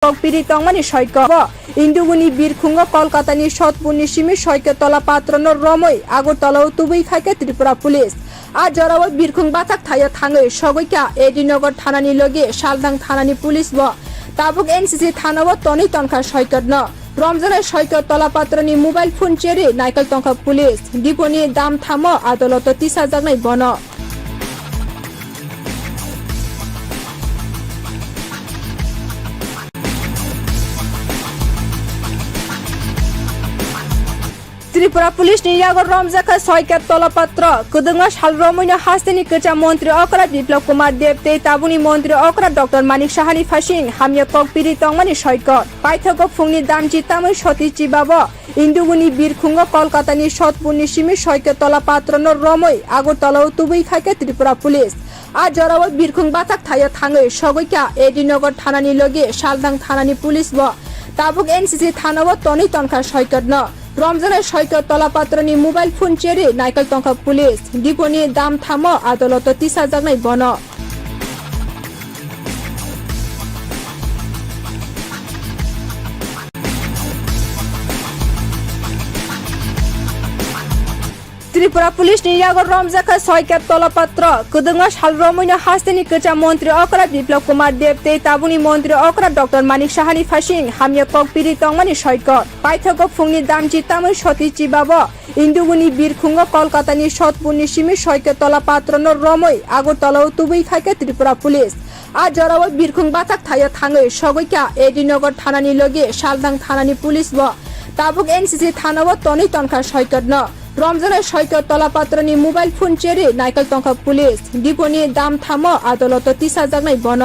Piri tongmani soiko Induguni birkhungo Kolkatani Sotpurni simi soike tola patrono romoi Agartala tubui khaike Tripura police আর জরাও বীরখুং বাতাক থায় থাঙ্গে সগৈকা এডিনগর থানানি লগে শালদাং থানানি police ব তাবুক NCC থানাও Toni তনখা সৈকত ন রমজানের সৈকত তলাপাত্রনি mobile phone চেরে নাইকল তনখা police ডিপনি দাম থাম আদালত 30,000 নাই বন Tripura Police ni yago Ramzaka Soikat Tolapatra, Kudunga Shalromina Hastani Kacha Montri Okra Biplop Kumar Depte Tabuni Montri Okra Dr. Manik Shahani Fashing, Hamya Kok Piri Tongmani Soikot, Paithoko Fungi Damji Tamu Shoti Chibaba, Induguni Birkhungo Kolkatani Sotpurni Simi Soikat Tolapatra no Romoi, Agartala Tubui Khaike Tripura Police. আর জরাও বীরখুং বাতাক থায় থাঙ্গে সগৈকা এডিনগর থানানি লগে শালদাং থানানি police ব তাবুক NCC থানাও Toni তনখা সৈকত ন রমজানের সৈকত তলাপাত্রনি mobile phone চেরে নাইকল তনখা police ডিপনি দাম থাম আদালত 30,000 নাই বন Tripura Police ni yago Ramzaka Soikat Tolapatra, Kudunga Shalromina Hastani Kacha Montri Okra Biplop Kumar Depte Tabuni Montri Okra Dr. Manik Shahani Fashing, Hamya Kok Piri Tongmani Soikot, Paithoko Fungi Damji Tamu Shoti Chibaba, Induguni Birkhungo Kolkatani Sotpurni Simi Soikat Tolapatra no Romoi, Agartala Tubui Khaike Tripura Police. আর জরাও বীরখুং বাতাক থায় থাঙ্গে সগৈকা এডিনগর থানানি লগে শালদাং থানানি police ব তাবুক NCC থানাও Toni তনখা সৈকত ন রমজানের সৈকত তলাপাত্রনি mobile phone চেরে নাইকল তনখা police ডিপনি দাম থাম আদালত 30,000 নাই বন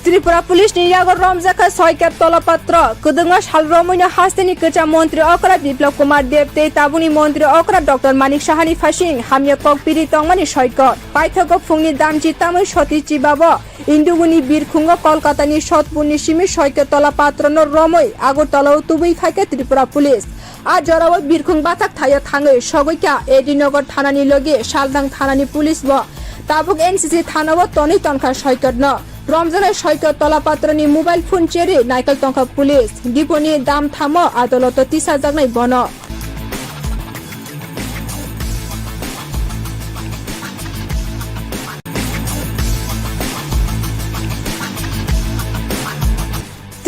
Tripura Police ni yago Ramzaka Soikat Tolapatra, Kudunga Shalromina Hastani Kacha Montri Okra Biplop Kumar Depte Tabuni Montri Okra Dr. Manik Shahani Fashing, Hamya Kok Piri Tongmani Soikot, Paithoko Fungi Damji Tamu Shoti Chibaba, Induguni Birkhungo Kolkatani Sotpurni Simi Soikat Tolapatra no Romoi, Agartala Tubui Khaike Tripura Police. আর জরাও বীরখুং বাতাক থায় থাঙ্গে সগৈকা এডিনগর থানানি লগে শালদাং থানানি police ব তাবুক NCC থানাও Toni তনখা সৈকত ন রমজানের সৈকত তলাপাত্রনি mobile phone চেরে নাইকল তনখা police ডিপনি দাম থাম আদালত 30,000 নাই বন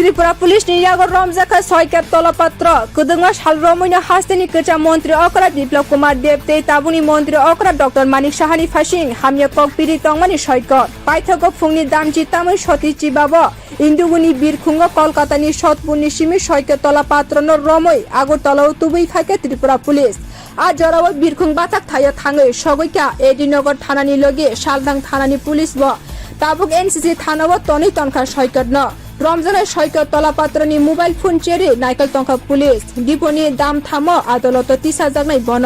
Tripura Police ni yago Ramzaka Soikat Tolapatra, Kudunga Shalromina Hastani Kacha Montri Okra Biplop Kumar Depte Tabuni Montri Okra Dr. Manik Shahani Fashing, Hamya Kok Piri Tongmani Soikot, Paithoko Fungi Damji Tamu Shoti Chibaba, Induguni Birkhungo Kolkatani Sotpurni Simi Soikat Tolapatra no Romoi, Agartala Tubui Khaike Tripura Police. আর জরাও বীরখুং বাতাক থায় থাঙ্গে সগৈকা এডিনগর থানানি লগে শালদাং থানানি police ব তাবুক NCC থানাও Toni তনখা সৈকত ন রমজানের সৈকত তলাপাত্রনি mobile phone চেরে নাইকল তনখা police ডিপনি দাম থাম আদালত 30,000 নাই বন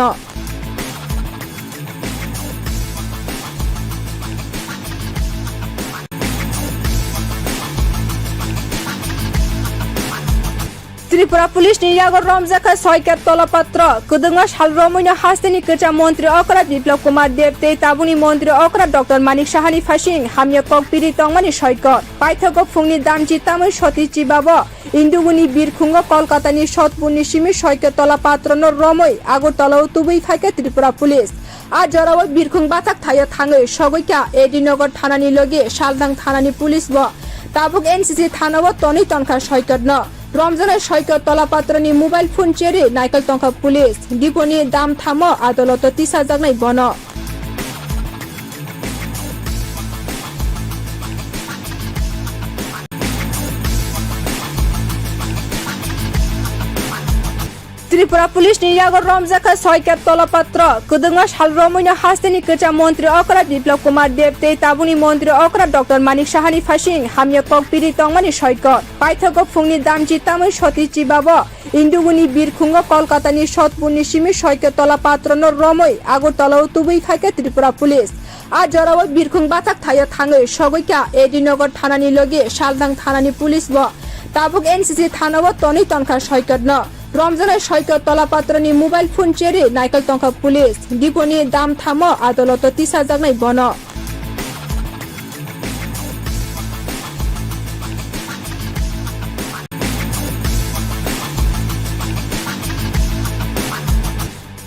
Tripura Police ni yago Ramzaka Soikat Tolapatra, Kudunga Shalromina Hastani Kacha Montri Okra Biplop Kumar Depte Tabuni Montri Okra Dr. Manik Shahani Fashing, Hamya Kok Piri Tongmani Soikot, Paithoko Fungi Damji Tamu Shoti Chibaba, Induguni Birkhungo Kolkatani Sotpurni Simi Soikat Tolapatra no Romoi, Agartala Tubui Khaike Tripura Police. আর জরাও বীরখুং বাতাক থায় থাঙ্গে সগৈকা এডিনগর থানানি লগে শালদাং থানানি police ব তাবুক NCC থানাও Toni তনখা সৈকত ন রমজানের সৈকত তলাপাত্রনি mobile phone চেরে নাইকল তনখা police ডিপনি দাম থাম আদালত 30,000 নাই বন Tripura Police ni yago Ramzaka Soikat Tolapatra, Kudunga Shalromina Hastani Kacha Montri Okra Biplop Kumar Depte Tabuni Montri Okra Dr. Manik Shahani Fashing, Hamya Kok Piri Tongmani Soikot, Paithoko Fungi Damji Tamu Shoti Chibaba, Induguni Birkhungo Kolkatani Sotpurni Simi Soikat Tolapatra no Romoi, Agartala Tubui Khaike Tripura Police. আর জরাও বীরখুং বাতাক থায় থাঙ্গে সগৈকা এডিনগর থানানি লগে শালদাং থানানি police ব তাবুক NCC থানাও Toni তনখা সৈকত ন रमजान सैकत तलापात्रनि mobile phone चेरी नाइकल टंका police डिपोनि दाम थाम आदालत 30,000 नै बन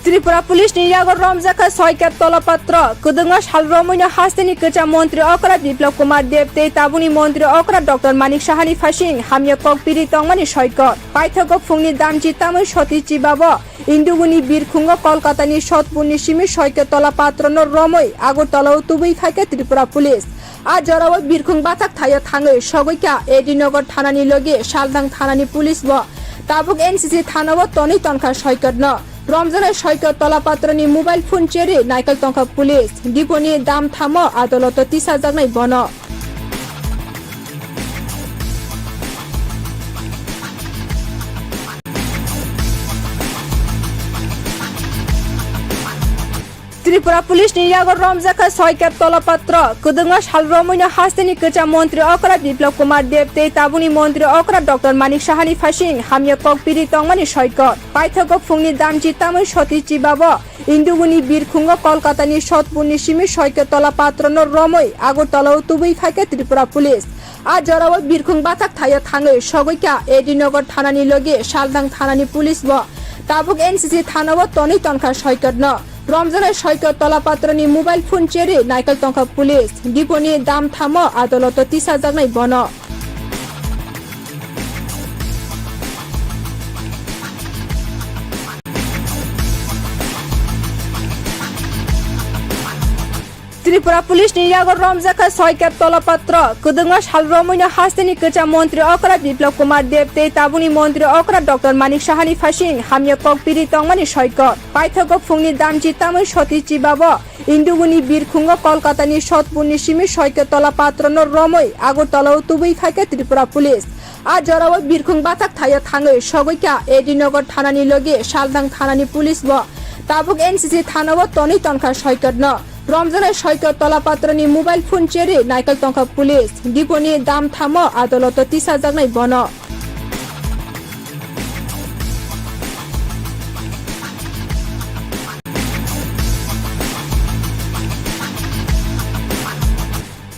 त्रिपुरा पुलिस नियागर रमजाखा सैकत तलापात्र कुदुंगा सालरमैना हास्तेनि कचा मंत्री अकरा बिप्लव कुमार देवते ताबुनि मंत्री अकरा डॉक्टर मानिक साहानि फासिं हामिया ककपिरि तंगमानि सैकत पाइथक फुंनि दामजि तामै सतिचि बाब इन्दुगुनि बिरखुंग कलकातानि सतपुरनि सिमि सैकत तलापात्र न रमै आगरतला तुबै खाके त्रिपुरा पुलिस आज जराव बिरखुंग बाथाक थाय थाङै सगैका एडिनगर थानानि लगे सालदां थानानि पुलिस व ताबुक एनसीसी थाना व तनै तनखा सैकत न रमजान सैकत तलापात्रनि मोबाइल फोन चेरी नाइकल टंका पुलिस डिपोनि दाम थाम आदालत 30,000 नै बन त्रिपुरा पुलिस नियागर रमजाखा सैकत तलापात्र कुदुंगा सालरमैना हास्तेनि कचा मंत्री अकरा बिप्लव कुमार देवते ताबुनि मंत्री अकरा डॉक्टर मानिक साहानि फासिं हामिया ककपिरि तंगमानि सैकत पाइथक फुंनि दामजि तामै सतिचि बाब इन्दुगुनि बिरखुंग कलकातानि सतपुरनि सिमि सैकत तलापात्र न रमै आगरतला तुबै खाके त्रिपुरा पुलिस आज जराव बिरखुंग बाथाक थाय थाङै सगैका एडिनगर थानानि लगे सालदां थानानि पुलिस व ताबुक एनसीसी थाना व तनै तनखा सैकत न रमजान सैकत तलापात्रनि मोबाइल फोन चेरी नाइकल टंका पुलिस डिपोनि दाम थाम आदालत 30,000 नै बन त्रिपुरा पुलिस नियागर रमजाखा सैकत तलापात्र कुदुंगा सालरमैना हास्तेनि कचा मंत्री अकरा बिप्लव कुमार देवते ताबुनि मंत्री अकरा डॉक्टर मानिक साहानि फासिं हामिया ककपिरि तंगमानि सैकत पाइथक फुंनि दामजि तामै सतिचि बाब इन्दुगुनि बिरखुंग कलकातानि सतपुरनि सिमि सैकत तलापात्र न रमै आगरतला तुबै खाके त्रिपुरा पुलिस आज जराव बिरखुंग बाथाक थाय थाङै सगैका एडिनगर थानानि लगे सालदां थानानि पुलिस व ताबुक एनसीसी थाना व तनै तनखा सैकत न रमजान सैकत तलापात्रनि मोबाइल फोन चेरी नाइकल टंका पुलिस डिपोनि दाम थाम आदालत 30,000 नै बन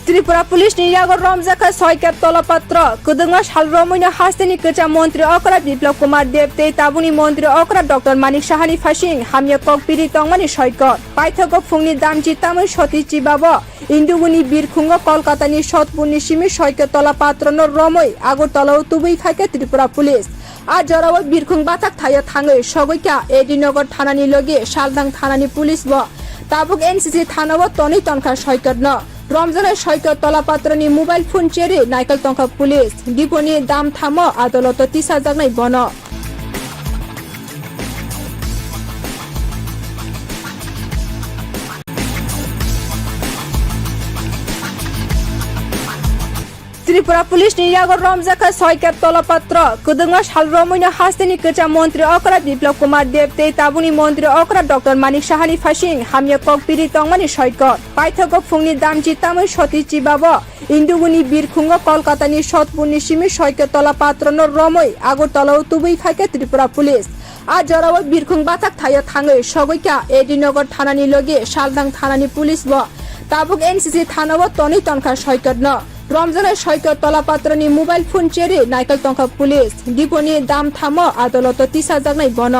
त्रिपुरा पुलिस नियागर रमजाखा सैकत तलापात्र कुदुंगा सालरमैना हास्तेनि कचा मंत्री अकरा बिप्लव कुमार देवते ताबुनि मंत्री अकरा डॉक्टर मानिक साहानि फासिं हामिया ककपिरि तंगमानि सैकत पाइथक फुंनि दामजि तामै सतिचि बाब इन्दुगुनि बिरखुंग कलकातानि सतपुरनि सिमि सैकत तलापात्र न रमै आगरतला तुबै खाके त्रिपुरा पुलिस आज जराव बिरखुंग बाथाक थाय थाङै सगैका एडिनगर थानानि लगे सालदां थानानि पुलिस व ताबुक एनसीसी थाना व तनै तनखा सैकत न रमजान सैकत तलापात्रनि मोबाइल फोन चेरी नाइकल टंका पुलिस डिपोनि दाम थाम आदालत 30,000 नै बन त्रिपुरा पुलिस नियागर रमजाखा सैकत तलापात्र कुदुंगा सालरमैना हास्तेनि कचा मंत्री अकरा बिप्लव कुमार देवते ताबुनि मंत्री अकरा डॉक्टर मानिक साहानि फासिं हामिया ककपिरि तंगमानि सैकत पाइथक फुंनि दामजि तामै सतिचि बाब इन्दुगुनि बिरखुंग कलकातानि सतपुरनि सिमि सैकत तलापात्र न रमै आगरतला तुबै खाके त्रिपुरा पुलिस आज जराव बिरखुंग बाथाक थाय थाङै सगैका एडिनगर थानानि लगे सालदां थानानि पुलिस व ताबुक एनसीसी थाना व तनै तनखा सैकत न रमजान सैकत तलापात्रनि मोबाइल फोन चेरी नाइकल टंका पुलिस डिपोनि दाम थाम आदालत 30,000 नै बन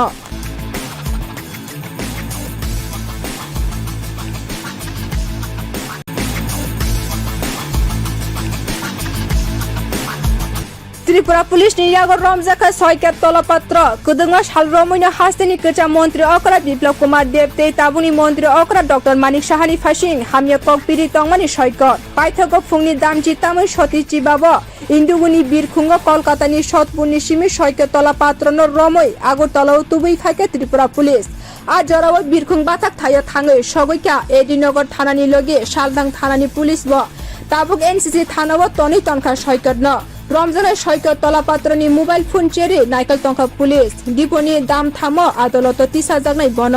त्रिपुरा पुलिस नियागर रमजाखा सैकत तलापात्र कुदुंगा सालरमैना हास्तेनि कचा मंत्री अकरा बिप्लव कुमार देवते ताबुनि मंत्री अकरा डॉक्टर मानिक साहानि फासिं हामिया ककपिरि तंगमानि सैकत पाइथक फुंनि दामजि तामै सतिचि बाब इन्दुगुनि बिरखुंग कलकातानि सतपुरनि सिमि सैकत तलापात्र न रमै आगरतला तुबै खाके त्रिपुरा पुलिस आज जराव बिरखुंग बाथाक थाय थाङै सगैका एडिनगर थानानि लगे सालदां थानानि पुलिस व ताबुक एनसीसी थाना व तनै तनखा सैकत न रमजान सैकत तलापात्रनि मोबाइल फोन चेरी नाइकल टंका पुलिस डिपोनि दाम थाम आदालत 30,000 नै बन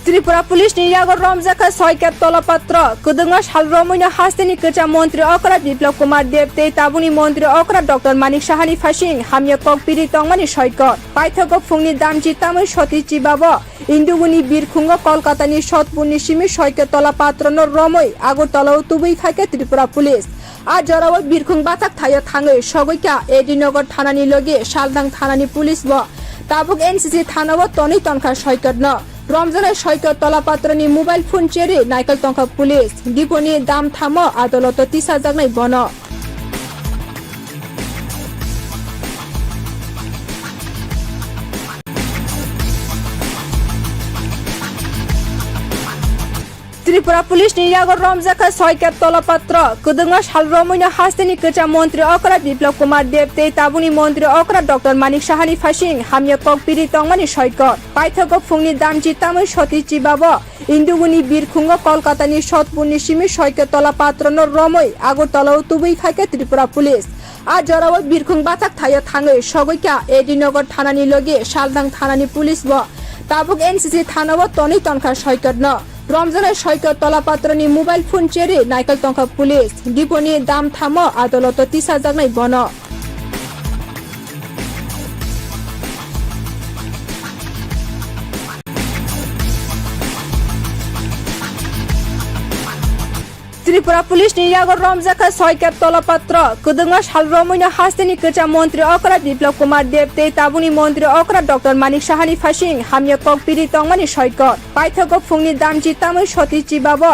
त्रिपुरा पुलिस नि यागर रमजाखा 6 केप तलपत्र कुदुंगा सालरमैनो हास्टेनि कोचा मन्त्री अकरा बिप्लब कुमार देवते ताबुनि मन्त्री अकरा डक्टर मानिक साहानि फासिं हामिया ककपिरि तंगमानि सयकर पाइथको फुंनि दामजि तामै सतिचि बाब इन्दुगुनि बिरखुंग कलकातानि सतपुरनि सिमि 6 केप तलपत्र न रमै आगरतलाव तुबै खाके त्रिपुरा पुलिस आ जराव बिरखुंग बाथाक थायो थाङै सगैका एडिनगर थानानि लगे सालदां थानानि पुलिस व ताबुक एनसीसी थानाव तनै तनखा सयकर न रमजान 6 केप तलपत्रनि मोबाइल फोन चेरी नाइकल तंखा पुलिस डिपोनि दाम थाम आदालत 30,000 नै बन त्रिपुरा पुलिस नि यागर रमजाखा 6 केप तलपत्र कुदुंगा सालरमैनो हास्टेनि कोचा मन्त्री अकरा बिप्लब कुमार देवते ताबुनि मन्त्री अकरा डक्टर मानिक साहानि फासिं हामिया ककपिरि तंगमानि सयकर पाइथको फुंनि दामजि तामै सतिचि बाब इन्दुगुनि बिरखुंग कलकातानि सतपुरनि सिमि 6 केप तलपत्र न रमै आगरतलाव तुबै खाके त्रिपुरा पुलिस आ जराव बिरखुंग बाथाक थायो थाङै सगैका एडिनगर थानानि लगे सालदां थानानि पुलिस व ताबुक एनसीसी थानाव तनै तनखा सयकर न रमजान 6 केप तलपत्रनि मोबाइल फोन चेरी नाइकल तंखा पुलिस डिपोनि दाम थाम आदालत 30,000 नै बन त्रिपुरा पुलिस नि यागर रमजाखा 6 केप तलपत्र कुदुंगा सालरमैनो हास्टेनि कोचा मन्त्री अकरा बिप्लब कुमार देवते ताबुनि मन्त्री अकरा डक्टर मानिक साहानि फासिं हामिया ककपिरि तंगमानि सयकर पाइथको फुंनि दामजि तामै सतिचि बाब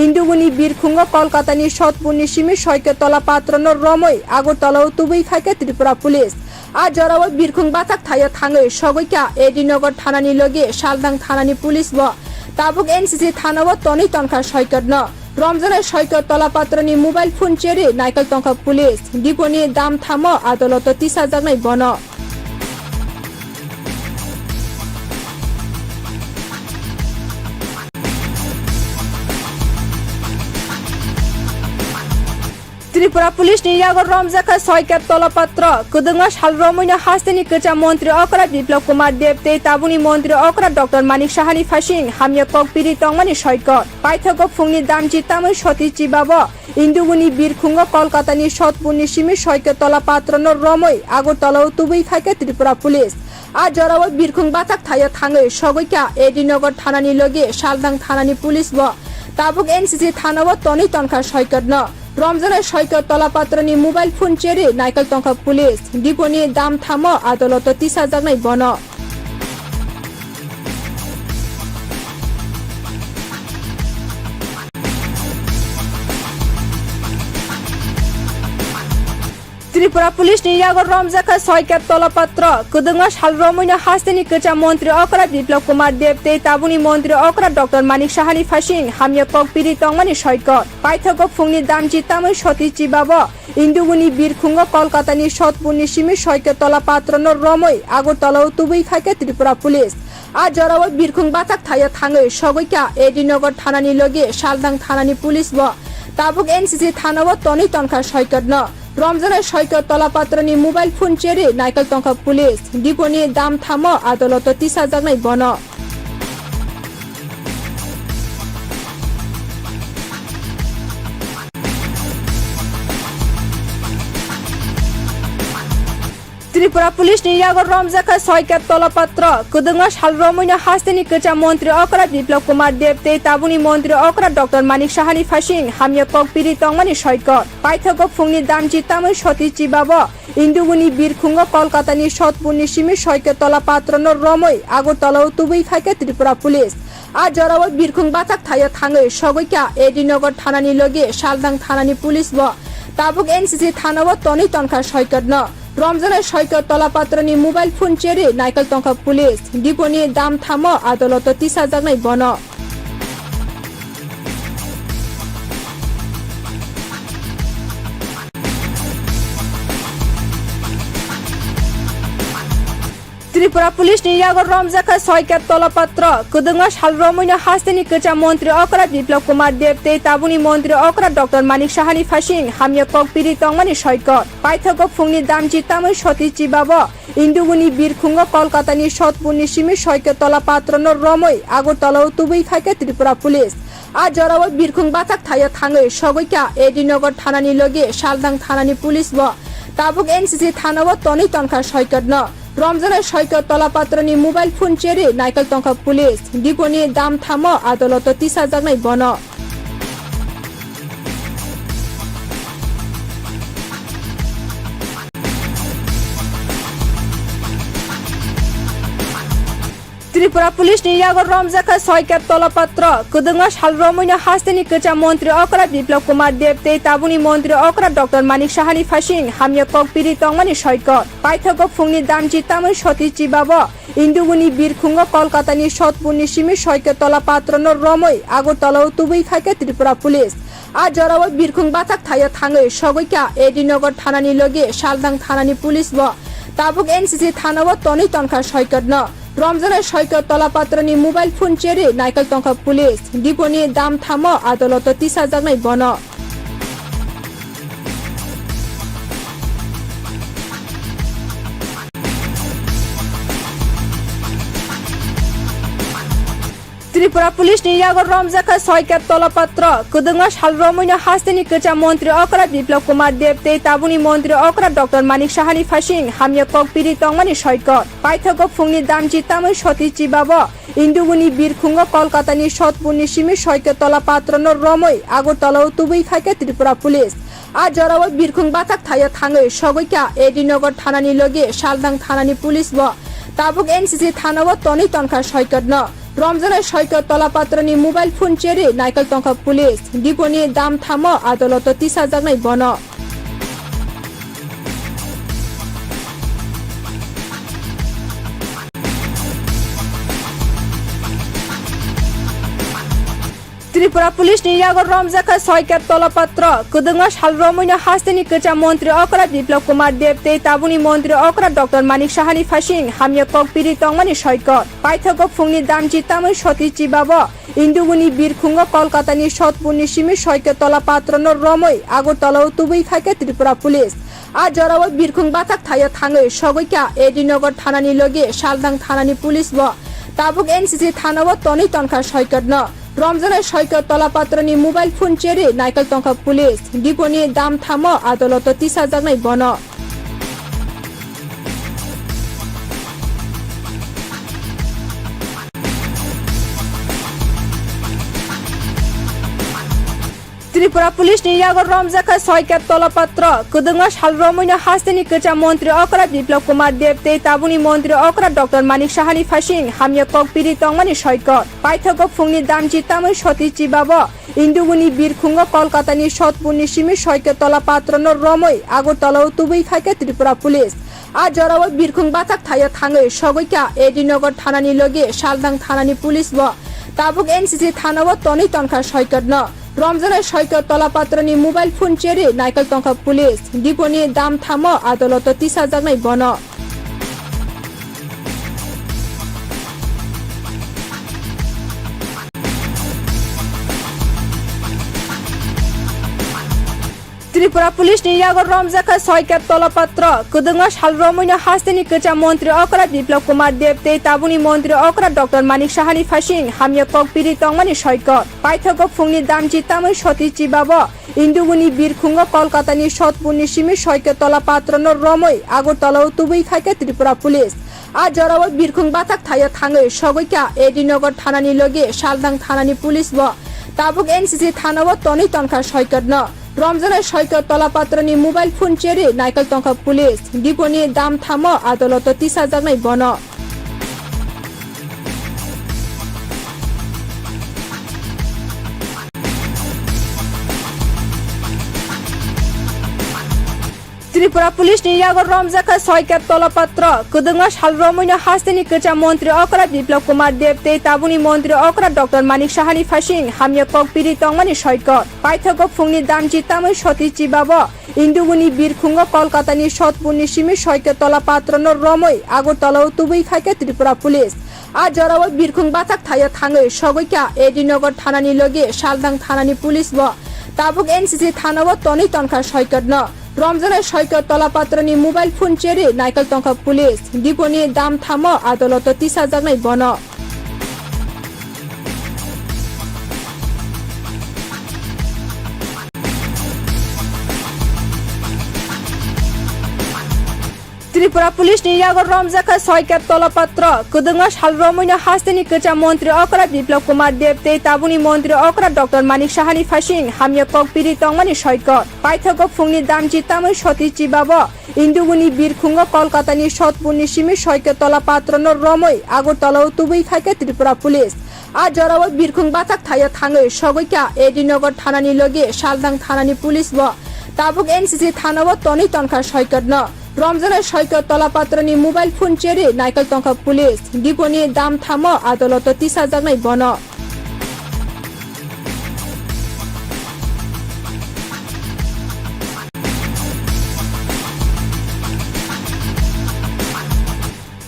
इन्दुगुनि बिरखुंग कलकातानि सतपुरनि सिमि 6 केप तलपत्र न रमै आगरतलाव तुबै खाके त्रिपुरा पुलिस आ जराव बिरखुंग बाथाक थायो थाङै सगैका एडिनगर थानानि लगे सालदां थानानि पुलिस व ताबुक एनसीसी थानाव तनै तनखा सयकर न रमजान 6 केप तलपत्रनि मोबाइल फोन चेरी नाइकल तंखा पुलिस डिपोनि दाम थाम आदालत 30,000 नै बन त्रिपुरा पुलिस नि यागर रमजाखा 6 केप तलपत्र कुदुंगा सालरमैनो हास्टेनि कोचा मन्त्री अकरा बिप्लब कुमार देवते ताबुनि मन्त्री अकरा डक्टर मानिक साहानि फासिं हामिया ककपिरि तंगमानि सयकर पाइथको फुंनि दामजि तामै सतिचि बाब इन्दुगुनि बिरखुंग कलकातानि सतपुरनि सिमि 6 केप तलपत्र न रमै आगरतलाव तुबै खाके त्रिपुरा पुलिस आ जराव बिरखुंग बाथाक थायो थाङै सगैका एडिनगर थानानि लगे सालदां थानानि पुलिस व ताबुक एनसीसी थानाव तनै तनखा सयकर न रमजान 6 केप तलपत्रनि मोबाइल फोन चेरी नाइकल तंखा पुलिस डिपोनि दाम थाम आदालत 30,000 नै बन त्रिपुरा पुलिस नि यागर रमजाखा 6 केप तलपत्र कुदुंगा सालरमैनो हास्टेनि कोचा मन्त्री अकरा बिप्लब कुमार देवते ताबुनि मन्त्री अकरा डक्टर मानिक साहानि फासिं हामिया ककपिरि तंगमानि सयकर पाइथको फुंनि दामजि तामै सतिचि बाब इन्दुगुनि बिरखुंग कलकातानि सतपुरनि सिमि 6 केप तलपत्र न रमै आगरतलाव तुबै खाके त्रिपुरा पुलिस आ जराव बिरखुंग बाथाक थायो थाङै सगैका एडिनगर थानानि लगे सालदां थानानि पुलिस व ताबुक एनसीसी थानाव तनै तनखा सयकर न रमजान 6 केप तलपत्रनि मोबाइल फोन चेरी नाइकल तंखा पुलिस डिपोनि दाम थाम आदालत 30,000 नै बन त्रिपुरा पुलिस नि यागर रमजाखा 6 केप तलपत्र कुदुंगा सालरमैनो हास्टेनि कोचा मन्त्री अकरा बिप्लब कुमार देवते ताबुनि मन्त्री अकरा डक्टर मानिक साहानि फासिं हामिया ककपिरि तंगमानि सयकर पाइथको फुंनि दामजि तामै सतिचि बाब इन्दुगुनि बिरखुंग कलकातानि सतपुरनि सिमि 6 केप तलपत्र न रमै आगरतलाव तुबै खाके त्रिपुरा पुलिस आ जराव बिरखुंग बाथाक थायो थाङै सगैका एडिनगर थानानि लगे सालदां थानानि पुलिस व ताबुक एनसीसी थानाव तनै तनखा सयकर न रमजान 6 केप तलपत्रनि मोबाइल फोन चेरी नाइकल तंखा पुलिस डिपोनि दाम थाम आदालत 30,000 नै बन त्रिपुरा पुलिस नि यागर रमजाखा 6 केप तलपत्र कुदुंगा सालरमैनो हास्टेनि कोचा मन्त्री अकरा बिप्लब कुमार देवते ताबुनि मन्त्री अकरा डक्टर मानिक साहानि फासिं हामिया ककपिरि तंगमानि सयकत पाइथको फुंनि दामजि तामै सतिचि बाब इन्दुगुनि बिरखुंग कलकातानि सतपुरनि सिमि 6 केप तलपत्र न रमै आगरतलाव तुबै खाके त्रिपुरा पुलिस आ जराव बिरखुंग बाथाक थायो थाङै सगैका एडिनगर थानानि लगे सालदां थानानि पुलिस व ताबुक एनसीसी थानाव तनै तनखा सयकत न रमजान 6 केप तलपत्रनि मोबाइल फोन चेरी नाइकल तंखा पुलिस डिपोनि दाम थाम आदालत 30,000 नै बन त्रिपुरा पुलिस नि यागर रमजाखा 6 केप तलपत्र कुदुंगा सालरमैनो हास्टेनि कोचा मन्त्री अकरा बिप्लब कुमार देवते ताबुनि मन्त्री अकरा डक्टर मानिक साहानि फासिं हामिया ककपिरि तंगमानि सयकत पाइथको फुंनि दामजि तामै सतिचि बाब इन्दुगुनि बिरखुंग कलकातानि सतपुरनि सिमि 6 केप तलपत्र न रमै आगरतलाव तुबै खाके त्रिपुरा पुलिस आ जराव बिरखुंग बाथाक थायो थाङै सगैका एडिनगर थानानि लगे सालदां थानानि पुलिस व ताबुक एनसीसी थानाव तनै तनखा सयकत न रमजान 6 केप तलपत्रनि मोबाइल फोन चेरी नाइकल तंखा पुलिस डिपोनि दाम थाम आदालत 30,000 नै बन त्रिपुरा पुलिस नि यागर रमजाखा 6 केप तलपत्र कुदुंगा सालरमैनो हास्टेनि कोचा मन्त्री अकरा बिप्लब कुमार देवते ताबुनि मन्त्री अकरा डक्टर मानिक साहानि फासिं हामिया ककपिरि तंगमानि सयकत पाइथको फुंनि दामजि तामै सतिचि बाब इन्दुगुनि बिरखुंग कलकातानि सतपुरनि सिमि 6 केप तलपत्र न रमै आगरतलाव तुबै खाके त्रिपुरा पुलिस आ जराव बिरखुंग बाथाक थायो थाङै सगैका एडिनगर थानानि लगे सालदां थानानि पुलिस व ताबुक एनसीसी थानाव तनै तनखा सयकत न रमजान 6 केप तलपत्रनि मोबाइल फोन चेरी नाइकल तंखा पुलिस डिपोनि दाम थाम आदालत 30,000 नै बन त्रिपुरा पुलिस नि यागर रमजाखा 6 केप तलपत्र कुदुंगा सालरमैनो हास्टेनि कोचा मन्त्री अकरा बिप्लब कुमार देवते ताबुनि मन्त्री अकरा डक्टर मानिक साहानि फासिं हामिया ककपिरि तंगमानि सयकत पाइथको फुंनि दामजि तामै सतिचि बाब इन्दुगुनि बिरखुंग कलकातानि सतपुरनि सिमि 6 केप तलपत्र न रमै आगरतलाव तुबै खाके त्रिपुरा पुलिस आ जराव बिरखुंग बाथाक थायो थाङै सगैका एडिनगर थानानि लगे सालदां थानानि पुलिस व ताबुक एनसीसी थानाव तनै तनखा सयकत न रमजान 6 केप तलपत्रनि मोबाइल फोन चेरी नाइकल तंखा पुलिस डिपोनि दाम थाम आदालत 30,000 नै बन त्रिपुरा पुलिस नि यागर रमजाखा 6 केप तलपत्र कुदुंगा सालरमैनो हास्टेनि कोचा मन्त्री अकरा बिप्लब कुमार देवते ताबुनि मन्त्री अकरा डक्टर मानिक साहानि फासिं हामिया ककपिरि तंगमानि सयकत पाइथको फुंनि दामजि तामै सतिचि बाब इन्दुगुनि बिरखुंग कलकातानि सतपुरनि सिमि 6 केप तलपत्र न रमै आगरतलाव तुबै खाके त्रिपुरा पुलिस आ जराव बिरखुंग बाथाक थायो थाङै सगैका एडिनगर थानानि लगे सालदां थानानि पुलिस व ताबुक एनसीसी थानाव तनै तनखा सयकत न रमजान 6 केप तलपत्रनि मोबाइल फोन चेरी नाइकल तंखा पुलिस डिपोनि दाम थाम आदालत 30,000 नै बन त्रिपुरा पुलिस नि यागर रमजाखा 6 केप तलपत्र कुदुंगा सालरमैनो हास्टेनि कोचा मन्त्री अकरा बिप्लब कुमार देवते ताबुनि मन्त्री अकरा डक्टर मानिक साहानि फासिं हामिया ककपिरि तंगमानि सयकत पाइथको फुंनि दामजि तामै सतिचि बाब इन्दुगुनि बिरखुंग कलकातानि सतपुरनि सिमि 6 केप तलपत्र न रमै आगरतलाव तुबै खाके त्रिपुरा पुलिस आ जराव बिरखुंग बाथाक थायो थाङै सगैका एडिनगर थानानि लगे सालदां थानानि पुलिस व ताबुक एनसीसी थानाव तनै तनखा सयकत न रमजान 6 केप तलपत्रनि मोबाइल फोन चेरी नाइकल तंखा पुलिस डिपोनि दाम थाम आदालत 30,000 नै बन ত্রিপুরা পুলিশ নিরাগর রমজাখা 6 ক্যাপ তলপাত্র কুদুঙ্গা সালরমৈনা হাস্তেনি কেচা মন্ত্রী অকরা বিপ্লব কুমার দেবতে তাবুনি মন্ত্রী অকরা ডক্টর মানিক সাহানি ফাসিং হামিয়া কক পিরি তংমানি সৈকত পাইথক ফুংনি দামজি তামৈ সতি চিবাব ইন্দুগুনি বীরখুঙ্গ কলকাতানি সতপুরনি সিমি 6 কে তলাপাত্রনর রমৈ আগরতলাও তুবুই খাইকে ত্রিপুরা পুলিশ আজ জরাও বীরখুং বাথাক থাইয়া থাঙ্গৈ সগৈকা এডিনগর থানানি লগে শালদাং থানানি পুলিশ ব তাবুক এনসিসি থানাও তনি তনখা সৈকত ন রমজানের সৈকত তলাপাত্রনি mobile phone cherry নাইকেল Tankha police ডিপনি দাম থাম আদালত 30,000 নাই বন ত্রিপুরা পুলিশ নিরাগর রমজাখা 6 ক্যাপ তলপাত্র কুদুঙ্গা সালরমৈনা হাস্তেনি কেচা মন্ত্রী অকরা বিপ্লব কুমার দেবতে তাবুনি মন্ত্রী অকরা ডক্টর মানিক সাহানি ফাসিং হামিয়া কক পিরি তংমানি সৈকত পাইথক ফুংনি দামজি তামৈ সতি চিবাব ইন্দুগুনি বীরখুঙ্গ কলকাতানি সতপুরনি সিমি 6 কে তলাপাত্রনর রমৈ আগরতলাও তুবুই খাইকে ত্রিপুরা পুলিশ আজ জরাও বীরখুং বাথাক থাইয়া থাঙ্গৈ সগৈকা এডিনগর থানানি লগে শালদাং থানানি পুলিশ ব তাবুক এনসিসি থানাও তনি তনখা সৈকত ন রমজানের সৈকত তলাপাত্রনি mobile phone cherry নাইকেল Tankha police ডিপনি দাম থাম আদালত 30,000 নাই বন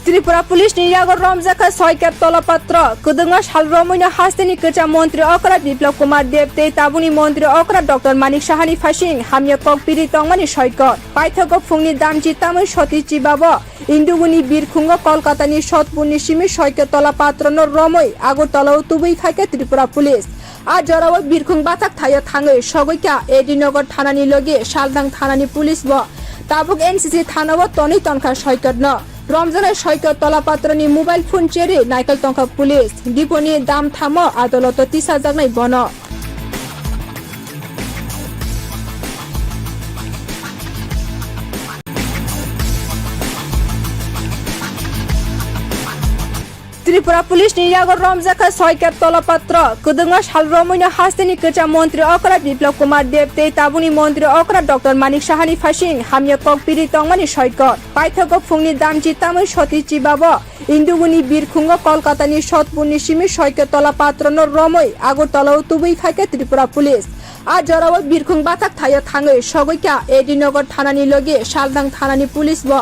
ত্রিপুরা পুলিশ নিরাগর রমজাখা 6 ক্যাপ তলপাত্র কুদুঙ্গা সালরমৈনা হাস্তেনি কেচা মন্ত্রী অকরা বিপ্লব কুমার দেবতে তাবুনি মন্ত্রী অকরা ডক্টর মানিক সাহানি ফাসিং হামিয়া কক পিরি তংমানি সৈকত পাইথক ফুংনি দামজি তামৈ সতি চিবাব ইন্দুগুনি বীরখুঙ্গ কলকাতানি সতপুরনি সিমি 6 কে তলাপাত্রনর রমৈ আগরতলাও তুবুই খাইকে ত্রিপুরা পুলিশ আজ জরাও বীরখুং বাথাক থাইয়া থাঙ্গৈ সগৈকা এডিনগর থানানি লগে শালদাং থানানি পুলিশ ব তাবুক এনসিসি থানাও তনি তনখা সৈকত ন রমজানের সৈকত তলাপাত্রনি mobile phone cherry নাইকেল Tankha police ডিপনি দাম থাম আদালত 30,000 নাই বন ত্রিপুরা পুলিশ নিরাগর রমজাখা 6 ক্যাপ তলপাত্র কুদুঙ্গা সালরমৈনা হাস্তেনি কেচা মন্ত্রী অকরা বিপ্লব কুমার দেবতে তাবুনি মন্ত্রী অকরা ডক্টর মানিক সাহানি ফাসিং হামিয়া কক পিরি তংমানি সৈকত পাইথক ফুংনি দামজি তামৈ সতি চিবাব ইন্দুগুনি বীরখুঙ্গ কলকাতানি সতপুরনি সিমি 6 কে তলাপাত্রনর রমৈ আগরতলাও তুবুই খাইকে ত্রিপুরা পুলিশ আজ জরাও বীরখুং বাথাক থাইয়া থাঙ্গৈ সগৈকা এডিনগর থানানি লগে শালদাং থানানি পুলিশ ব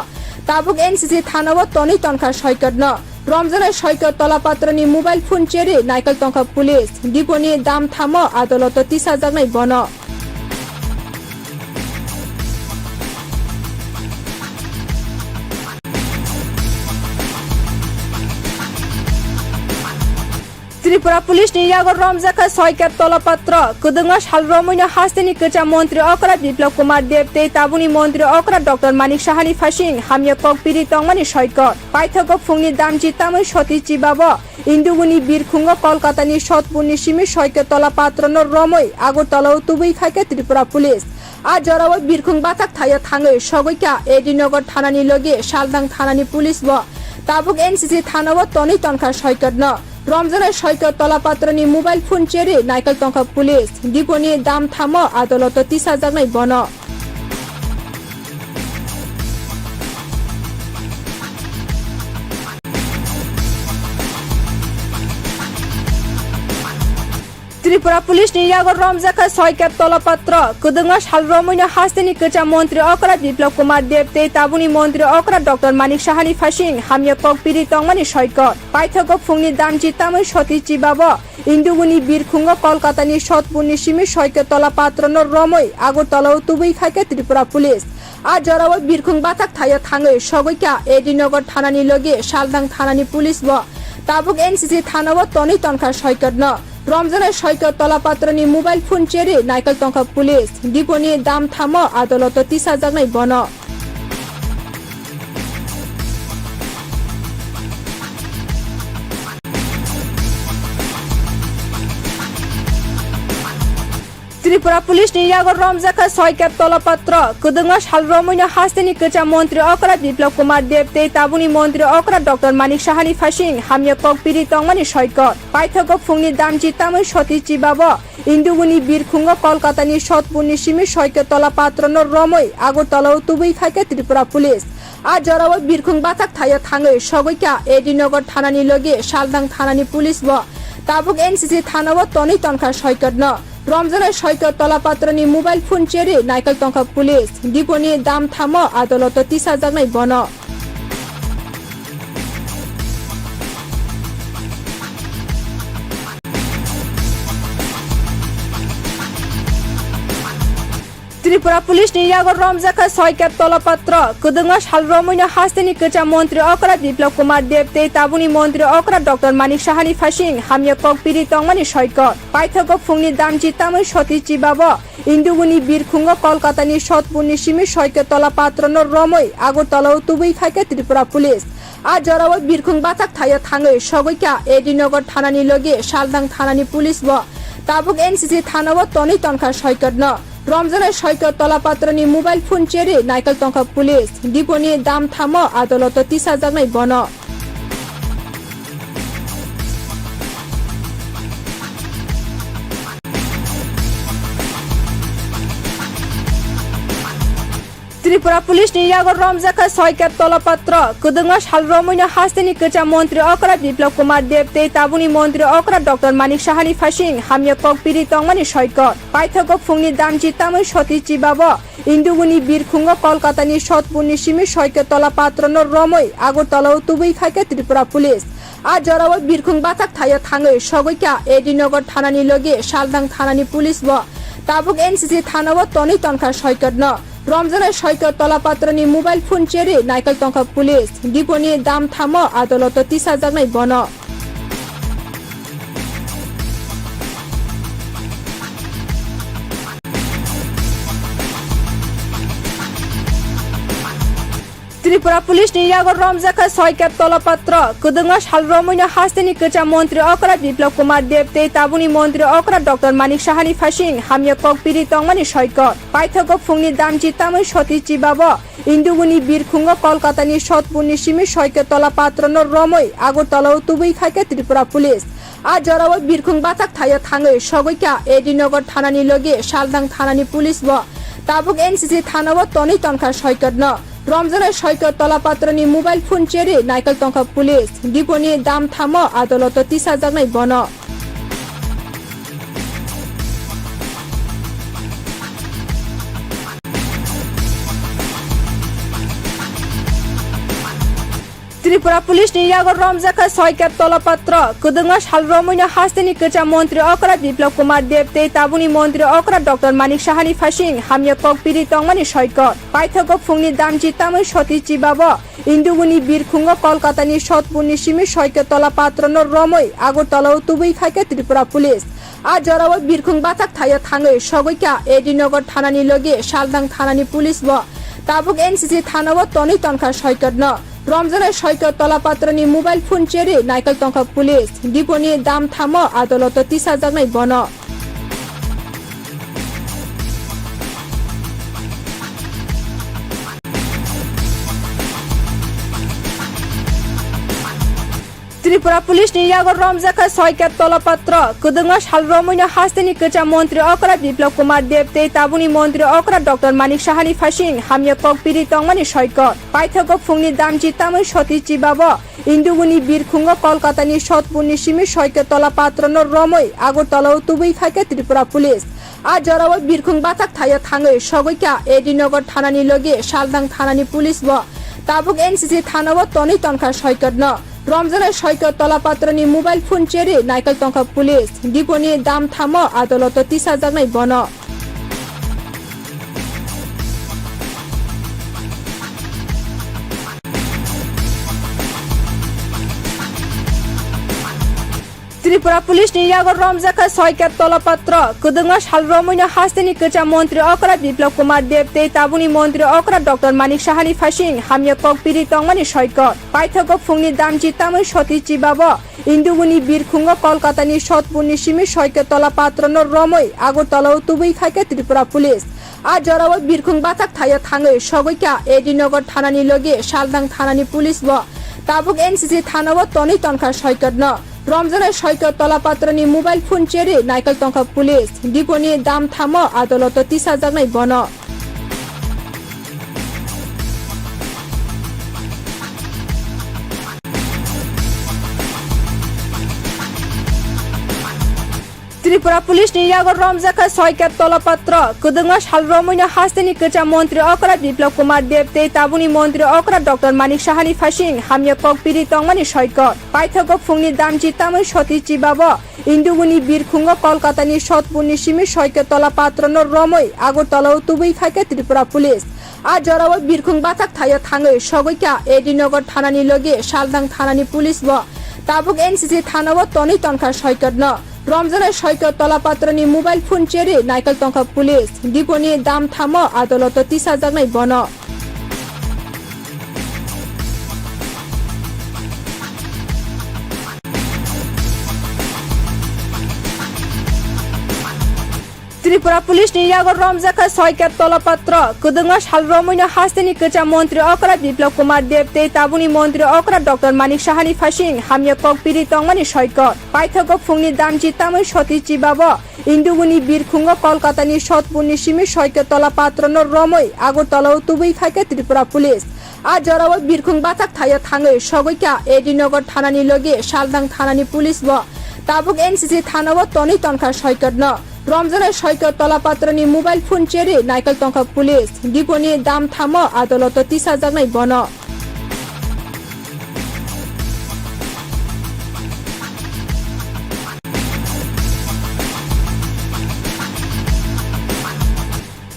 তাবুক এনসিসি থানাও তনি তনখা সৈকত ন রমজানের সৈকত তলাপাত্রনি mobile phone cherry নাইকেল Tankha police ডিপনি দাম থাম আদালত 30,000 নাই বন ত্রিপুরা পুলিশ নিরাগর রমজাখা 6 ক্যাপ তলপাত্র কুদুঙ্গা সালরমৈনা হাস্তেনি কেচা মন্ত্রী অকরা বিপ্লব কুমার দেবতে তাবুনি মন্ত্রী অকরা ডক্টর মানিক সাহানি ফাসিং হামিয়া কক পিরি তংমানি সৈকত পাইথক ফুংনি দামজি তামৈ সতি চিবাব ইন্দুগুনি বীরখুঙ্গ কলকাতানি সতপুরনি সিমি 6 কে তলাপাত্রনর রমৈ আগরতলাও তুবুই খাইকে ত্রিপুরা পুলিশ আজ জরাও বীরখুং বাথাক থাইয়া থাঙ্গৈ সগৈকা এডিনগর থানানি লগে শালদাং থানানি পুলিশ ব তাবুক এনসিসি থানাও তনি তনখা সৈকত ন রমজানের সৈকত তলাপাত্রনি mobile phone cherry নাইকেল Tankha police ডিপনি দাম থাম আদালত 30,000 নাই বন ত্রিপুরা পুলিশ নিরাগর রমজাখা 6 ক্যাপ তলপাত্র কুদুঙ্গা সালরমৈনা হাস্তেনি কেচা মন্ত্রী অকরা বিপ্লব কুমার দেবতে তাবুনি মন্ত্রী অকরা ডক্টর মানিক সাহানি ফাসিং হামিয়া কক পিরি তংমানি সৈকত পাইথক ফুংনি দামজি তামৈ সতি চিবাব ইন্দুগুনি বীরখুঙ্গ কলকাতানি সতপুরনি সিমি 6 কে তলাপাত্রনর রমৈ আগরতলাও তুবুই খাইকে ত্রিপুরা পুলিশ আজ জরাও বীরখুং বাথাক থাইয়া থাঙ্গৈ সগৈকা এডিনগর থানানি লগে শালদাং থানানি পুলিশ ব তাবুক এনসিসি থানাও তনি তনখা সৈকত ন রমজানের সৈকত তলাপাত্রনি mobile phone cherry নাইকেল Tankha police ডিপনি দাম থাম আদালত 30,000 নাই বন त्रिपुरा पुलिस नि यागर रमजाखा 6 केप तलपत्र कुदुंगा सालरमैनो हास्टेनि कोचा मन्त्री अकरा बिप्लब कुमार देवते ताबुनि मन्त्री अकरा डक्टर मानिक साहानि फासिं हामिया ककपिरि तंगमानि सयकत पाइथको फुंनि दामजि तामै सतिचि बाब इन्दुगुनि बिरखुंग कलकातानि सतपुरनि सिमि 6 केप तलपत्र न रमै आगरतलाव तुबै खाके त्रिपुरा पुलिस आ जराव बिरखुंग बाथाक थायो थाङै सगैका एडिनगर थानानि लगे सालदां थानानि पुलिस व ताबुक एनसीसी थानाव तनै तनखा सयकत न रमजान 6 केप तलपत्रनि मोबाइल फोन चेरी नाइकल तंखा पुलिस डिपोनि दाम थाम आदालत 30,000 नै बन त्रिपुरा पुलिस नि यागर रमजाखा 6 केप तलपत्र कुदुंगा सालरमैनो हास्टेनि कोचा मन्त्री अकरा बिप्लब कुमार देवते ताबुनि मन्त्री अकरा डक्टर मानिक साहानि फासिं हामिया ककपिरि तंगमानि सयकत पाइथको फुंनि दामजि तामै सतिचि बाब इन्दुगुनि बिरखुंग कलकातानि सतपुरनि सिमि 6 केप तलपत्र न रमै आगरतलाव तुबै खाके त्रिपुरा पुलिस आ जराव बिरखुंग बाथाक थायो थाङै सगैका एडिनगर थानानि लगे सालदां थानानि पुलिस व ताबुक एनसीसी थानाव तनै तनखा सयकत न रमजान 6 केप तलपत्रनि मोबाइल फोन चेरी नाइकल तंखा पुलिस डिपोनि दाम थाम आदालत 30,000 नै बन त्रिपुरा पुलिस नि यागर रमजाखा 6 केप तलपत्र कुदुंगा सालरमैनो हास्टेनि कोचा मन्त्री अकरा बिप्लब कुमार देवते ताबुनि मन्त्री अकरा डक्टर मानिक साहानि फासिं हामिया ककपिरि तंगमानि सयकत पाइथको फुंनि दामजि तामै सतिचि बाब इन्दुगुनि बिरखुंग कलकातानि सतपुरनि सिमि 6 केप तलपत्र न रमै आगरतलाव तुबै खाके त्रिपुरा पुलिस आ जराव बिरखुंग बाथाक थायो थाङै सगैका एडिनगर थानानि लगे सालदां थानानि पुलिस व ताबुक एनसीसी थानाव तनै तनखा सयकत न रमजान 6 केप तलपत्रनि मोबाइल फोन चेरी नाइकल तंखा पुलिस डिपोनि दाम थाम आदालत 30,000 नै बन त्रिपुरा पुलिस नि यागर रमजाखा 6 केप तलपत्र कुदुंगा सालरमैनो हास्टेनि कोचा मन्त्री अकरा बिप्लब कुमार देवते ताबुनि मन्त्री अकरा डक्टर मानिक साहानि फासिं हामिया ककपिरि तंगमानि सयकत पाइथको फुंनि दामजि तामै सतिचि बाब इन्दुगुनि बिरखुंग कलकातानि सतपुरनि सिमि 6 केप तलपत्र न रमै आगरतलाव तुबै खाके त्रिपुरा पुलिस आ जराव बिरखुंग बाथाक थायो थाङै सगैका एडिनगर थानानि लगे सालदां थानानि पुलिस व ताबुक एनसीसी थानाव तनै तनखा सयकत न रमजान 6 केप तलपत्रनि मोबाइल फोन चेरी नाइकल तंखा पुलिस डिपोनि दाम थाम आदालत 30,000 नै बन त्रिपुरा पुलिस नि यागर रमजाखा 6 केप तलपत्र कुदुंगा सालरमैनो हास्टेनि कोचा मन्त्री अकरा बिप्लब कुमार देवते ताबुनि मन्त्री अकरा डक्टर मानिक साहानि फासिं हामिया ककपिरि तंगमानि सयकत पाइथको फुंनि दामजि तामै सतिचि बाब इन्दुगुनि बिरखुंग कलकातानि सतपुरनि सिमि 6 केप तलपत्र न रमै आगरतलाव तुबै खाके त्रिपुरा पुलिस आ जराव बिरखुंग बाथाक थायो थाङै सगैका एडिनगर थानानि लगे सालदां थानानि पुलिस व ताबुक एनसीसी थानाव तनै तनखा सयकत न रमजान 6 केप तलपत्रनि मोबाइल फोन चेरी नाइकल तंखा पुलिस डिपोनि दाम थाम आदालत 30,000 नै बन त्रिपुरा पुलिस नि यागर रमजाखा 6 केप तलपत्र कुदुंगा सालरमैनो हास्टेनि कोचा मन्त्री अकरा बिप्लब कुमार देवते ताबुनि मन्त्री अकरा डक्टर मानिक साहानि फासिं हामिया ककपिरि तंगमानि सयकत पाइथको फुंनि दामजि तामै सतिचि बाब इन्दुगुनि बिरखुंग कलकातानि सतपुरनि सिमि 6 केप तलपत्र न रमै आगरतलाव तुबै खाके त्रिपुरा पुलिस आ जराव बिरखुंग बाथाक थायो थाङै सगैका एडिनगर थानानि लगे सालदां थानानि पुलिस व ताबुक एनसीसी थानाव तनै तनखा सयकत न रमजान 6 केप तलपत्रनि मोबाइल फोन चेरी नाइकल तंखा पुलिस डिपोनि दाम थाम आदालत 30,000 नै बन ত্রিপুরা পুলিশ নিরাগর রমজাখা 6 ক্যাপ তলপাত্র কুদুঙ্গা সালরমৈনা হাস্তেনি কেচা মন্ত্রী অকরা বিপ্লব কুমার দেব তে তাবুনি মন্ত্রী অকরা ডক্টর মানিক সাহানি ফাসিং হামিয়া কক পিরি তংমানি সৈকত পাইথক ফুংনি দামজি তামৈ সতি চিবাব ইন্দুগুনি বীরখুঙ্গ কলকাতানি সতপুরনি সিমি 6 ক্যাপ তলাপাত্রনর রমৈ আগরতলাও তুবই খাইকে ত্রিপুরা পুলিশ আজ জরাও বীরখুং বাতাক থাইয়া থাঙে সগৈকা এডিনগর থানানি লগে শালদাং থানানি পুলিশ ব তাবুক এনসিসি থানাও তনি তনখা সৈকত ন রমজানের সৈকত তলাপাত্রনি মোবাইল ফোন চেরে নাইকেল তংখা পুলিশ ডিপনি দাম থাম আদালত 30,000 নাই বন ত্রিপুরা পুলিশ নিরাগর রমজাখা 6 ক্যাপ তলপাত্র কুদুঙ্গা সালরমৈনা হাস্তেনি কেচা মন্ত্রী অকরা বিপ্লব কুমার দেব তে তাবুনি মন্ত্রী অকরা ডক্টর মানিক সাহানি ফাসিং হামিয়া কক পিরি তংমানি সৈকত পাইথক ফুংনি দামজি তামৈ সতি চিবাব ইন্দুগুনি বীরখুঙ্গ কলকাতানি সতপুরনি সিমি 6 ক্যাপ তলাপাত্রনর রমৈ আগরতলাও তুবই খাইকে ত্রিপুরা পুলিশ আজ জরাও বীরখুং বাতাক থাইয়া থাঙে সগৈকা এডিনগর থানানি লগে শালদাং থানানি পুলিশ ব তাবুক এনসিসি থানাও তনি তনখা সৈকত ন রমজানের সৈকত তলাপাত্রনি মোবাইল ফোন চেরে নাইকেল তংখা পুলিশ ডিপনি দাম থাম আদালত 30,000 নাই বন ত্রিপুরা পুলিশ নিরাগর রমজাখা 6 ক্যাপ তলপাত্র কুদুঙ্গা সালরমৈনা হাস্তেনি কেচা মন্ত্রী অকরা বিপ্লব কুমার দেব তে তাবুনি মন্ত্রী অকরা ডক্টর মানিক সাহানি ফাসিং হামিয়া কক পিরি তংমানি সৈকত পাইথক ফুংনি দামজি তামৈ সতি চিবাব ইন্দুগুনি বীরখুঙ্গ কলকাতানি সতপুরনি সিমি 6 ক্যাপ তলাপাত্রনর রমৈ আগরতলাও তুবই খাইকে ত্রিপুরা পুলিশ আজ জরাও বীরখুং বাতাক থাইয়া থাঙে সগৈকা এডিনগর থানানি লগে শালদাং থানানি পুলিশ ব তাবুক এনসিসি থানাও তনি তনখা সৈকত ন রমজানের সৈকত তলাপাত্রনি মোবাইল ফোন চেরে নাইকেল তংখা পুলিশ ডিপনি দাম থাম আদালত 30,000 নাই বন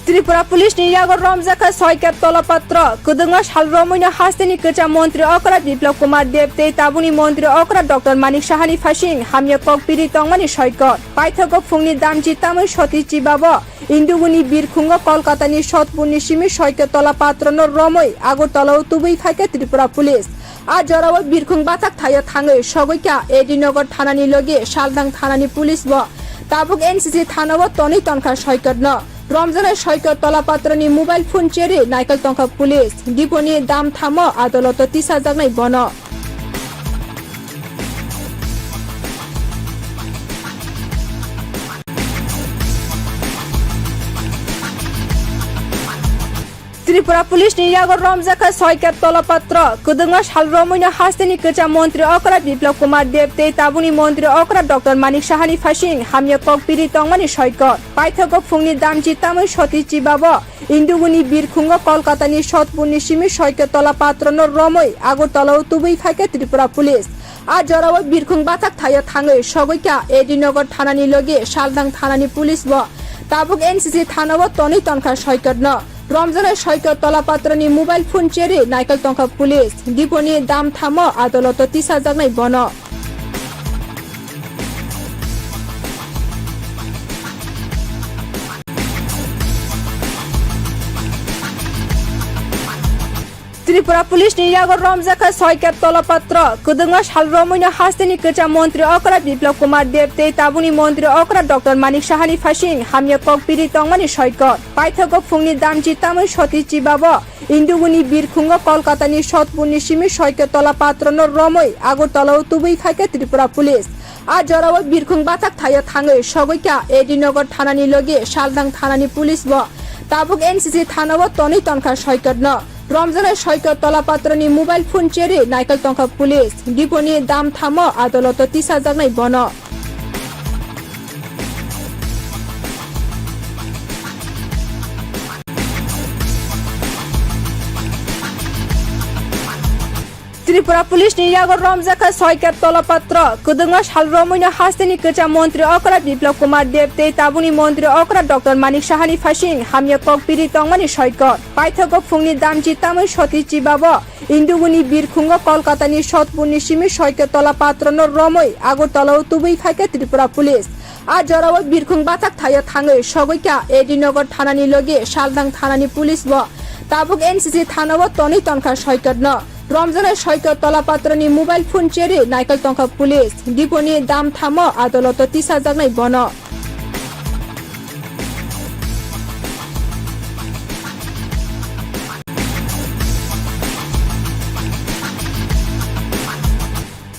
ত্রিপুরা পুলিশ নিরাগর রমজাখা 6 ক্যাপ তলপাত্র কুদুঙ্গা সালরমৈনা হাস্তেনি কেচা মন্ত্রী অকরা বিপ্লব কুমার দেব তে তাবুনি মন্ত্রী অকরা ডক্টর মানিক সাহানি ফাসিং হামিয়া কক পিরি তংমানি সৈকত পাইথক ফুংনি দামজি তামৈ সতি চিবাব ইন্দুগুনি বীরখুঙ্গ কলকাতানি সতপুরনি সিমি 6 ক্যাপ তলাপাত্রনর রমৈ আগরতলাও তুবই খাইকে ত্রিপুরা পুলিশ আজ জরাও বীরখুং বাতাক থাইয়া থাঙে সগৈকা এডিনগর থানানি লগে শালদাং থানানি পুলিশ ব তাবুক এনসিসি থানাও তনি তনখা সৈকত ন রমজানের সৈকত তলাপাত্রনি মোবাইল ফোন চেরে নাইকেল তংখা পুলিশ ডিপনি দাম থাম আদালত 30,000 নাই বন ত্রিপুরা পুলিশ নিরাগর রমজাখা 6 ক্যাপ তলপাত্র কুদুঙ্গা সালরমৈনা হাস্তেনি কেচা মন্ত্রী অকরা বিপ্লব কুমার দেব তে তাবুনি মন্ত্রী অকরা ডক্টর মানিক সাহানি ফাসিং হামিয়া কক পিরি তংমানি সৈকত পাইথক ফুংনি দামজি তামৈ সতি চিবাব ইন্দুগুনি বীরখুঙ্গ কলকাতানি সতপুরনি সিমি 6 ক্যাপ তলাপাত্রনর রমৈ আগরতলাও তুবই খাইকে ত্রিপুরা পুলিশ আজ জরাও বীরখুং বাতাক থাইয়া থাঙে সগৈকা এডিনগর থানানি লগে শালদাং থানানি পুলিশ ব তাবুক এনসিসি থানাও তনি তনখা সৈকত ন রমজানের সৈকত তলাপাত্রনি মোবাইল ফোন চেরে নাইকেল তংখা পুলিশ ডিপনি দাম থাম আদালত 30,000 নাই বন ত্রিপুরা পুলিশ নিরাগর রমজাখা 6 ক্যাপ তলপাত্র কুদুঙ্গা সালরমৈনা হাস্তেনি কেচা মন্ত্রী অকরা বিপ্লব কুমার দেব তে তাবুনি মন্ত্রী অকরা ডক্টর মানিক সাহানি ফাসিং হামিয়া কক পিরি তংমানি সৈকত পাইথক ফুংনি দামজি তামৈ সতি চিবাব ইন্দুগুনি বীরখুঙ্গ কলকাতানি সতপুরনি সিমি 6 ক্যাপ তলাপাত্রনর রমৈ আগরতলাও তুবই খাইকে ত্রিপুরা পুলিশ আজ জরাও বীরখুং বাতাক থাইয়া থাঙে সগৈকা এডিনগর থানানি লগে শালদাং থানানি পুলিশ ব তাবুক এনসিসি থানাও তনি তনখা সৈকত ন রমজানের সৈকত তলাপাত্রনি মোবাইল ফোন চেরে নাইকেল তংখা পুলিশ ডিপনি দাম থাম আদালত 30,000 নাই বন त्रिपुरा पुलिस नि यागर रमजाखा 6 केप तलपत्र कुदुंगा सालरमैनो हास्तेनि कोचा मन्त्री अकरा बिप्लब कुमार देवते ताबुनि मन्त्री अकरा डक्टर मानिक साहानि फासिं हामिया ककपिरि तंगमानि सयकर पाइथगो फुंनि दामजि तामै सतिचि बाब इन्दुगुनि बिरखुंग कलकातानि सतपुरनि सिमि 6 केप तलपत्र न रमै आगरतलाव तुबै खाके त्रिपुरा पुलिस आ जराव बिरखुंग बाथाक थायो थाङै सगैका एडिनगर थानानि लगे सालदां थानानि पुलिस व ताबुक एनसीसी थानाव तनि तनखा सयकर न रमजान 6 केप तलपत्रनि मोबाइल फोन चेरी नाइकल तंखा पुलिस डिपोनि दाम थाम आदालत 30,000 नै बन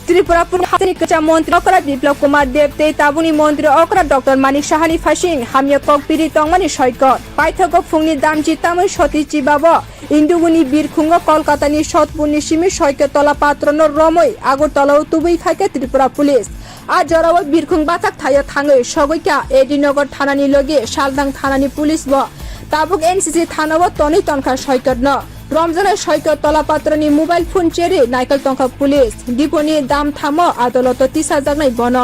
त्रिपुरा पुलिस कोचा मन्त्री अकरा बिप्लब कुमार देवते ताबुनि मन्त्री अकरा डक्टर मानिक साहानि फासिं हामिया ककपिरि तंगमानि सयकर पाइथगो फुंनि दामजि तामै सतिचि बाब इन्दुगुनि बिरखुंग कलकातानि सतपुरनि सिमि 6 केप तलपत्र न रमै आगरतलाव तुबै खाके त्रिपुरा पुलिस आ जराव बिरखुंग बाथाक थायो थाङै सगैका एडिनगर थानानि लगे सालदां थानानि पुलिस व ताबुक एनसीसी थानाव तनि तनखा सयकर न रमजान 6 केप तलपत्रनि मोबाइल फोन चेरी नाइकल तंखा पुलिस डिपोनि दाम थाम आदालत 30,000 नै बन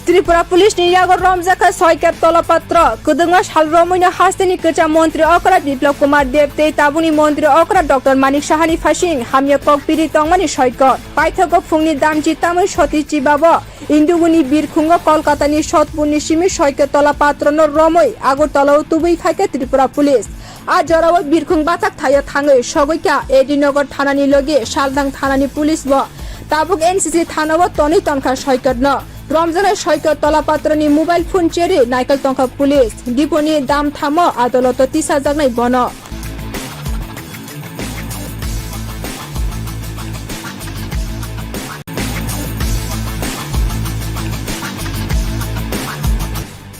त्रिपुरा पुलिस नि यागर रमजाखा 6 केप तलपत्र कुदुंगा सालरमैनो हास्तेनि कोचा मन्त्री अकरा बिप्लब कुमार देवते ताबुनि मन्त्री अकरा डक्टर मानिक साहानि फासिं हामिया ककपिरि तंगमानि सयकर पाइथगो फुंनि दामजि तामै सतिचि बाब इन्दुगुनि बिरखुंग कलकातानि सतपुरनि सिमि 6 केप तलपत्र न रमै आगरतलाव तुबै खाके त्रिपुरा पुलिस आ जराव बिरखुंग बाथाक थायो थाङै सगैका एडिनगर थानानि लगे सालदां थानानि पुलिस व ताबुक एनसीसी थानाव तनि तनखा सयकर न रमजान 6 केप तलपत्रनि मोबाइल फोन चेरी नाइकल तंखा पुलिस डिपोनि दाम थाम आदालत 30,000 नै बन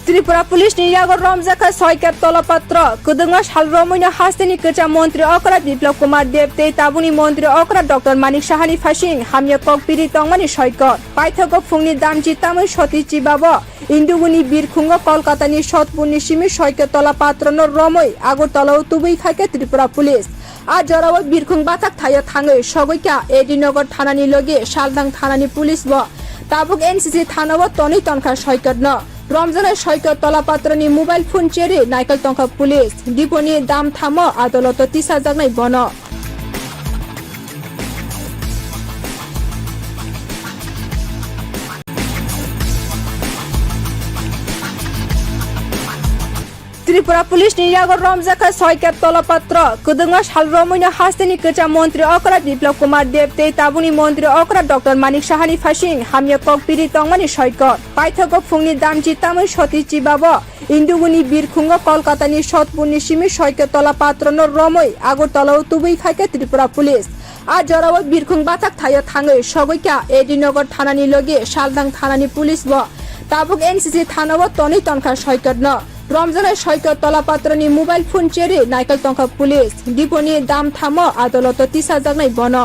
त्रिपुरा पुलिस नि यागर रमजाखा 6 केप तलपत्र कुदुंगा सालरमैनो हास्तेनि कोचा मन्त्री अकरा बिप्लब कुमार देवते ताबुनि मन्त्री अकरा डक्टर मानिक साहानि फासिं हामिया ककपिरि तंगमानि सयकर पाइथगो फुंनि दामजि तामै सतिचि बाब इन्दुगुनि बिरखुंग कलकातानि सतपुरनि सिमि 6 केप तलपत्र न रमै आगरतलाव तुबै खाके त्रिपुरा पुलिस आ जराव बिरखुंग बाथाक थायो थाङै सगैका एडिनगर थानानि लगे सालदां थानानि पुलिस व ताबुक एनसीसी थानाव तनि तनखा सयकर न रमजान 6 केप तलपत्रनि मोबाइल फोन चेरी नाइकल तंखा पुलिस डिपोनि दाम थाम आदालत 30,000 नै बन त्रिपुरा पुलिस नि यागर रमजाखा 6 केप तलपत्र कुदुंगा सालरमैनो हास्तेनि कोचा मन्त्री अकरा बिप्लब कुमार देवते ताबुनि मन्त्री अकरा डक्टर मानिक साहानि फासिं हामिया ककपिरि तंगमानि सयकर पाइथगो फुंनि दामजि तामै सतिचि बाब इन्दुगुनि बिरखुंग कलकातानि सतपुरनि सिमि 6 केप तलपत्र न रमै आगरतलाव तुबै खाके त्रिपुरा पुलिस आ जराव बिरखुंग बाथाक थायो थाङै सगैका एडिनगर थानानि लगे सालदां थानानि पुलिस व ताबुक एनसीसी थानाव तनि तनखा सयकर न रमजान 6 केप तलपत्रनि मोबाइल फोन चेरी नाइकल तंखा पुलिस डिपोनि दाम थाम आदालत 30,000 नै बन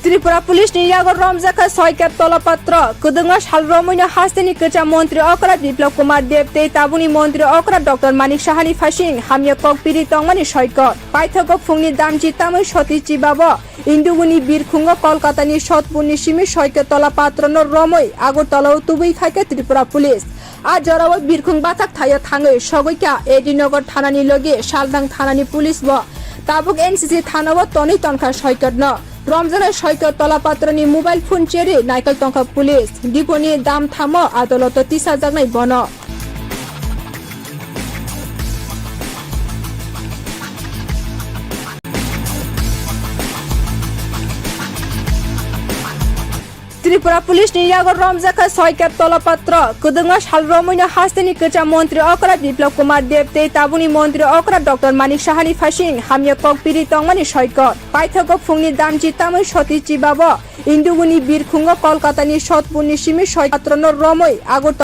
त्रिपुरा पुलिस नि यागर रमजाखा 6 केप तलपत्र कुदुंगा सालरमैनो हास्तेनि कोचा मन्त्री अकरा बिप्लब कुमार देवते ताबुनि मन्त्री अकरा डक्टर मानिक साहानि फासिं हामिया ककपिरि तंगमानि सयकर पाइथगो फुंनि दामजि तामै सतिचि बाब इन्दुगुनि बिरखुंग कलकातानि सतपुरनि सिमि 6 केप तलपत्र न रमै आगरतलाव तुबै खाके त्रिपुरा पुलिस आ जराव बिरखुंग बाथाक थायो थाङै सगैका एडिनगर थानानि लगे सालदां थानानि पुलिस व ताबुक एनसीसी थानाव तनि तनखा सयकर न रमजान 6 केप तलपत्रनि मोबाइल फोन चेरी नाइकल तंखा पुलिस डिपोनि दाम थाम आदालत 30,000 नै बन त्रिपुरा पुलिस नि यागर रमजाखा 6 केप तलपत्र कुदुंगा सालरमैनो हास्तेनि कोचा मन्त्री अकरा बिप्लब कुमार देवते ताबुनि मन्त्री अकरा डक्टर मानिक साहानि फासिं हामिया ककपिरि तंगमानि सयकर पाइथगो फुंनि दामजि तामै सतिचि बाब इन्दुगुनि बिरखुंग कलकातानि सतपुरनि सिमि 6 केप तलपत्र न रमै आगरतलाव